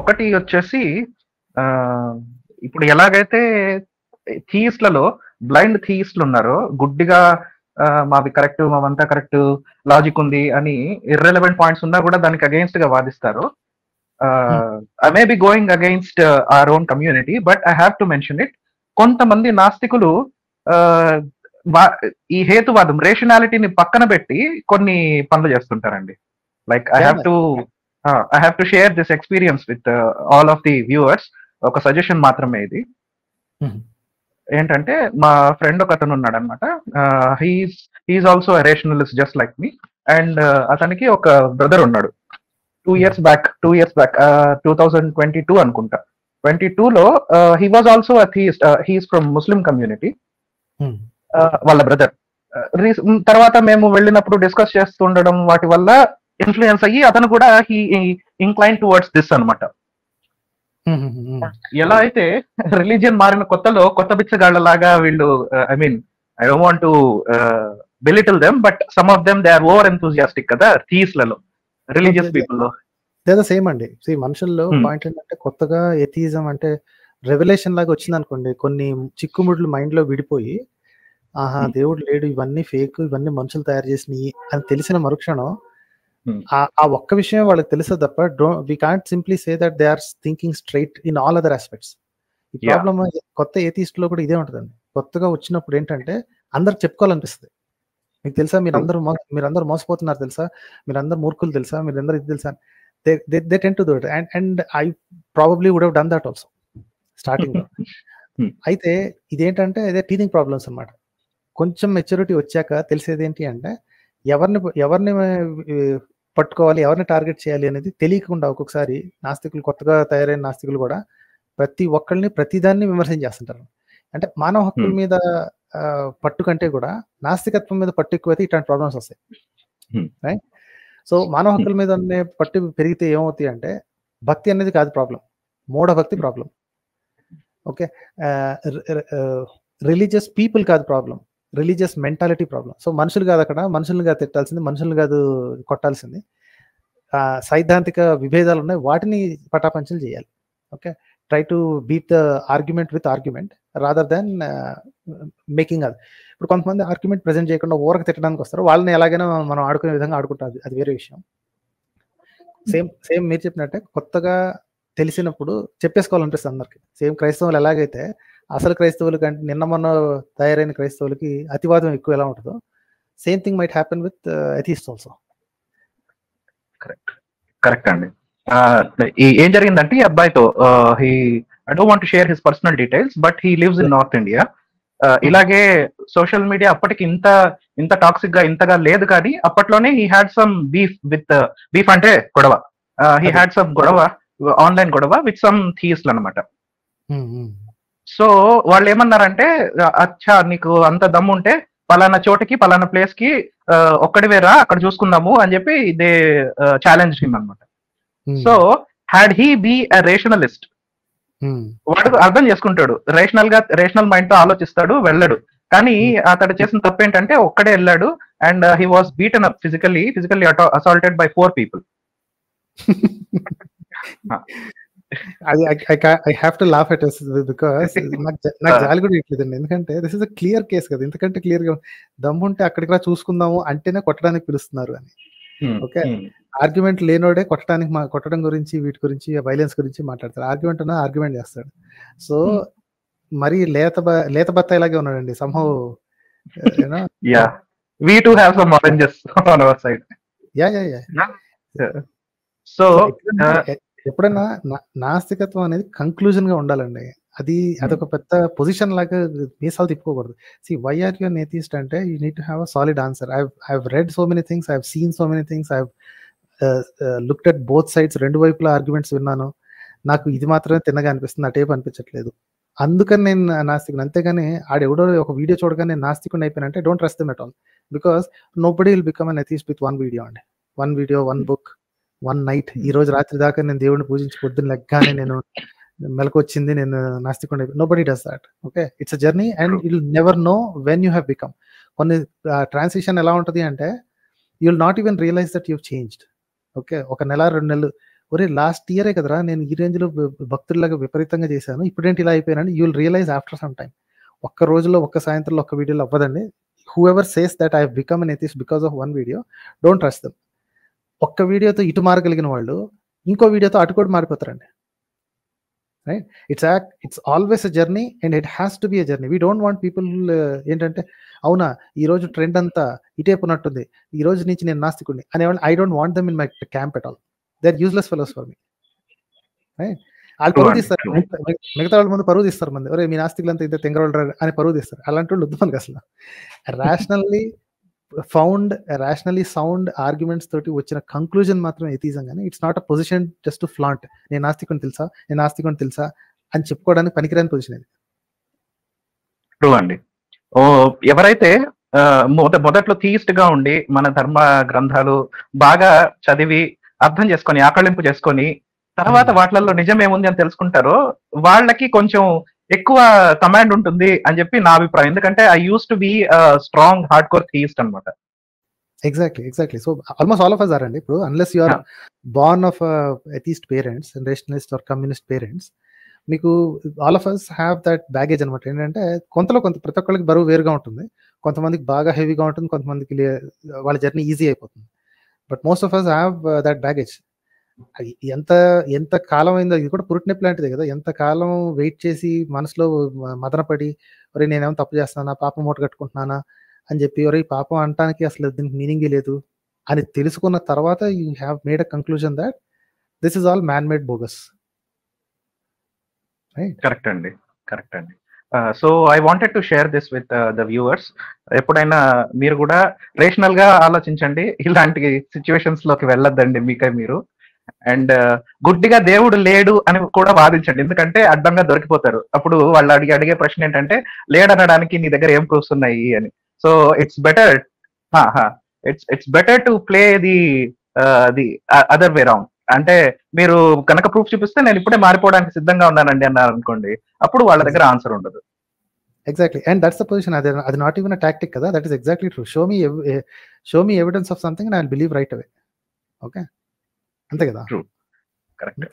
ఒకటి వచ్చేసి ఇప్పుడు ఎలాగైతే థీయిస్ట్లలో బ్లైండ్ థీయిస్ట్లు ఉన్నారో, గుడ్డిగా మావి కరెక్ట్, మావంతా కరెక్ట్, లాజిక్ ఉంది అని ఇర్రెలవెంట్ పాయింట్స్ ఉన్నా కూడా దానికి అగెయిన్స్ట్ గా వాదిస్తారు. I may be going against our own community, but I have to mention it. కొంతమంది నాస్తికులు ఈ హేతువాదం, రేషనాలిటీని పక్కన పెట్టి కొన్ని పనులు చేస్తుంటారండి. Like I have to share this experience with all of the viewers. ఒక సజెషన్ మాత్రమే ఇది. ఏంటంటే మా ఫ్రెండ్ ఒక అతను ఉన్నాడు అనమాట. He's also rationalist just like me. And అతనికి ఒక బ్రదర్ ఉన్నాడు. 2 years బ్యాక్ 2022 అనుకుంటా, 22లో he was also a theist. He's from Muslim community. వాళ్ళ బ్రదర్ తర్వాత మేము వెళ్ళినప్పుడు డిస్కస్ చేస్తుండడం వాటి వల్ల ఇన్ఫ్లుయెన్స్ అయ్యి అతను కూడా హీ ఇంక్లైన్ టువర్డ్స్ దిస్ అనమాట. ఎలా అయితే రిలీజియన్ మారిన కొత్తలో కొత్త బిచ్చగాళ్ళ లాగా వీళ్ళు, I mean I don't want to belittle them, but some of them they are over enthusiastic కదా థీయిస్ట్లలో, రిలీజియస్ పీపుల్ లో. సేమ్ అండి. మనుషుల్లో పాయింట్ ఏంటంటే, కొత్తగా ఎథియిజం అంటే రెవల్యూషన్ లాగా వచ్చింది అనుకోండి, కొన్ని చిక్కుముడ్లు మైండ్ లో విడిపోయి, ఆహా దేవుడు లేడు, ఇవన్నీ ఫేక్, ఇవన్నీ మనుషులు తయారు చేసినవి అని తెలిసిన మరుక్షణం ఆ ఒక్క విషయం వాళ్ళకి తెలుసు తప్ప, we can't simply say that they are thinking straight in all other aspects. ఈ ప్రాబ్లమ్ కొత్త ఏథిస్ట్ లో కూడా ఇదే ఉంటుందండి. కొత్తగా వచ్చినప్పుడు ఏంటంటే అందరికి చెప్పుకోవాలనిపిస్తుంది. మీకు తెలుసా, మీరందరూ మోసపోతున్నారు తెలుసా, మీరందరూ మూర్ఖులు తెలుసా, మీరందరూ ఇది తెలుసా. They tend to do it, and I probably would have done that also starting లో. అయితే ఇదేంటంటే ఇదే టీచింగ్ ప్రాబ్లమ్స్ అన్నమాట. కొంచెం మెచ్యూరిటీ వచ్చాక తెలిసేది ఏంటి అంటే, ఎవరిని పట్టుకోవాలి, ఎవరిని టార్గెట్ చేయాలి అనేది తెలియకుండా ఒక్కొక్కసారి నాస్తికులు, కొత్తగా తయారైన నాస్తికులు కూడా ప్రతి ఒక్కరిని ప్రతిదాన్ని విమర్శన చేస్తుంటారు. అంటే మానవ హక్కుల మీద పట్టు కంటే కూడా నాస్తికత్వం మీద పట్టు ఎక్కువైతే ఇట్లాంటి ప్రాబ్లమ్స్ వస్తాయి. రైట్? సో మానవ హక్కుల మీద పట్టు పెరిగితే ఏమవుతాయి అంటే, భక్తి అనేది కాదు ప్రాబ్లం, మూఢభక్తి ప్రాబ్లం. ఓకే, రిలీజియస్ పీపుల్ కాదు problem, religious mentality problem. So మనుషులు కాదు అక్కడ, మనుషులు కాదు తిట్టాల్సింది, మనుషులు కాదు కొట్టాల్సింది. సైద్ధాంతిక విభేదాలు ఉన్నాయి, వాటిని పటాపంచలు చేయాలి. Okay, try to beat the argument with argument rather than making అది. ఇప్పుడు కొంతమంది ఆర్గ్యుమెంట్ ప్రెజెంట్ చేయకుండా ఊరకు తిట్టడానికి వస్తారు, వాళ్ళని ఎలాగైనా మనం ఆడుకునే విధంగా ఆడుకుంటారు, అది వేరే విషయం. సేమ్ మీరు చెప్పినట్టే కొత్తగా తెలిసినప్పుడు చెప్పేసుకోవాలనిపిస్తుంది అందరికి. సేమ్ క్రైస్తవులు ఎలాగైతే అసలు క్రైస్తవులు కంటే నిన్న మొన్న తయారైన క్రైస్తవులకి అతివాదం ఎక్కువ ఎలా ఉంటుందో, same thing might happen with atheists also. Correct అండి. ఏం జరిగిందంటే ఈ అబ్బాయితో, I don't want to share his personal details, but he lives in North India. ఇలాగే సోషల్ మీడియా అప్పటికి ఇంత టాక్సిక్ గా ఇంతగా లేదు, కానీ అప్పట్లోనే హీ హ్యాడ్ సమ్ బీఫ్ అంటే గొడవ, హీ హ్యాడ్ సమ్ గొడవ, ఆన్లైన్ గొడవ విత్ సమ్ థీయిస్ట్లు అనమాట. సో వాళ్ళు ఏమన్నారంటే, అచ్చా నీకు అంత దమ్ము ఉంటే పలానా చోటకి పలానా ప్లేస్ కి ఒక్కడివేరా, అక్కడ చూసుకుందాము అని చెప్పి దే ఛాలెంజ్ హిమ్ అనమాట. So had he be a rationalist, వాడు అర్థం చేసుకుంటాడు, రేషనల్ మైండ్ తో ఆలోచిస్తాడు, వెళ్ళడు. కానీ అతడు చేసిన తప్పు ఏంటంటే ఒక్కడే వెళ్ళాడు, and he was beaten up physically assaulted by 4 people. I have to laugh at because నాకు జాలి కూడా ఇట్లేదండి. ఎందుకంటే this is a clear case కదా, ఎందుకంటే క్లియర్ గా దమ్ముంటే అక్కడికి రా చూసుకుందాము అంటేనే కొట్టడానికి పిలుస్తున్నారు అని. ఓకే, ఆర్గ్యుమెంట్ లేనోడే కొట్టడం గురించి, వీటి గురించి, వైలెన్స్ గురించి మాట్లాడతారు. ఆర్గ్యుమెంట్ చేస్తాడు. సో మరి లేత బత్తాయి లాగే ఉన్నాడండి somehow. We too have some oranges on our side. So ఎప్పుడైనా నాస్తికత్వం అనేది కంక్లూజన్ గా ఉండాలండి. అదొక పెద్ద పొజిషన్ లాగా మీసాలు తిప్పుకోకూడదు. See, why are you an atheist అంటే you need to have a solid answer. I've read so many things, I've seen so many things, I've looked at both sides, రెండు వైపుల ఆర్గ్యుమెంట్స్ విన్నాను. నాకు ఇది మాత్రమే తిన్నగా అనిపిస్తుంది, ఆ టైప్ అనిపించట్లేదు, అందుకని నేను నాస్తికుని. అంతేగాని ఆడెవడో ఒక వీడియో చూడగానే నేను నాస్తికుని అయిపోయినంటే don't trust them at all, because nobody will become an atheist with one video అండి. One video, one book, one night. ఈ రోజు రాత్రి దాకా నేను దేవుడిని పూజించి పొద్దున్న లెగ్గానే నేను మెలకు వచ్చింది, నేను నాస్తికుని. Nobody does that. Okay, it's a journey and you will never know when you have become. కొన్ని ట్రాన్సిషన్ ఎలా ఉంటుంది అంటే you will not even realize that you changed. Okay, ఒక నెల 2 నెలలు ఒరే లాస్ట్ ఇయరే కదరా నేను ఈ రేంజ్ లో భక్తుల్లాగా విపరీతంగా చేశాను, ఇప్పుడేంటి ఇలా అయిపోయానని you will realize after some time. ఒక్క రోజులో, ఒక్క సాయంత్రంలో, ఒక్క వీడియోలో అవ్వదండి. Whoever says that I have become an atheist because of one video, don't trust them. ఒక్క వీడియోతో ఇటు మారగలిగిన వాళ్ళు ఇంకో వీడియోతో అటు కూడా మారిపోతారండి. Right? It's always a journey and it has to be a journey. We don't want people ఏంటంటే అవునా ఈ రోజు ట్రెండ్ అంతా ఇటే ఉన్నట్టుంది, ఈ రోజు నుంచి నేను నాస్తికుడిని అనేవాళ్ళు. I don't want them in my camp at all. They are useless fellows for me. Right? వాళ్ళు పరువు తీస్తారు, మిగతా వాళ్ళ ముందు పరువు తీస్తారు. మంది ఒరే మీ నాస్తికులంతా ఇంత తెంగరోళ్ళు అని పరువు తీస్తారు. అలాంటి వాళ్ళు వద్దు మనకి అసలు. ర్యాషనల్లీ సౌండ్ ఆర్గ్యుమెంట్స్ తోటి వచ్చిన కంక్లూజన్ మాత్రం ఎథిజం. కానీ it's not a position just to flaunt. నేను నాస్తికుని తెలుసా అని చెప్పుకోవడానికి పనికిరాని పొజిషన్ ఇది. ట్రూ అండి. ఎవరైతే మొదట్లో థీయిస్ట్ గా ఉండి మన ధర్మ గ్రంథాలు బాగా చదివి అర్థం చేసుకొని ఆకళింపు చేసుకొని తర్వాత వాటిలలో నిజం ఏముంది అని తెలుసుకుంటారో వాళ్ళకి కొంచెం ఎక్కువ కమాండ్ ఉంటుంది అని చెప్పి నా అభిప్రాయం. ఎందుకంటే I used to be strong hardcore theist అనమాట. Exactly. So almost all of us are అండి. ఇప్పుడు unless you are born of atheist parents and rationalist or communist parents, మీకు all of us have that baggage అనమాట. ఏంటంటే కొంత ప్రతి ఒక్కరికి బరువు వేరుగా ఉంటుంది. కొంతమందికి బాగా హెవీగా ఉంటుంది, కొంతమందికి వాళ్ళ జర్నీ ఈజీ అయిపోతుంది. But most of us have that baggage. ఎంత కాలం అయిందో, ఇది కూడా పురుటినొప్పి లాంటిదే కదా. ఎంత కాలం వెయిట్ చేసి మనసులో మదనపడి ఒరే నేనేమో తప్పు చేస్తున్నానా, పాపం మూట కట్టుకుంటున్నానా అని చెప్పి, ఒరే పాపం అనటానికి అసలు దీనికి మీనింగే లేదు అని తెలుసుకున్న తర్వాత you have made a conclusion that this is all man made bogus. Correct అండి. So I wanted to share this with the viewers. ఎప్పుడైనా మీరు కూడా రేషనల్ గా ఆలోచించండి, ఇలాంటి సిచ్యువేషన్స్ లోకి వెళ్ళొద్దండి మీరు. అండ్ గుడ్డిగా దేవుడు లేడు అని కూడా వాదించండి, ఎందుకంటే అడ్డంగా దొరికిపోతారు. అప్పుడు వాళ్ళు అడిగే ప్రశ్న ఏంటంటే లేడనడానికి నీ దగ్గర ఏం ప్రూఫ్స్ ఉన్నాయి అని. So it's better to play the other way round. అంటే మీరు కనుక ప్రూఫ్ చూపిస్తే నేను ఇప్పుడే మారిపోవడానికి సిద్ధంగా ఉన్నానండి అన్నారు అనుకోండి, అప్పుడు వాళ్ళ దగ్గర ఆన్సర్ ఉండదు. Exactly. And that's the position. అది నాట్ ఈవెన్ అ టాక్టిక్ కదా. That is exactly true. Show me evidence of something and I will believe right away. Okay, అంతే కదా. True, correct.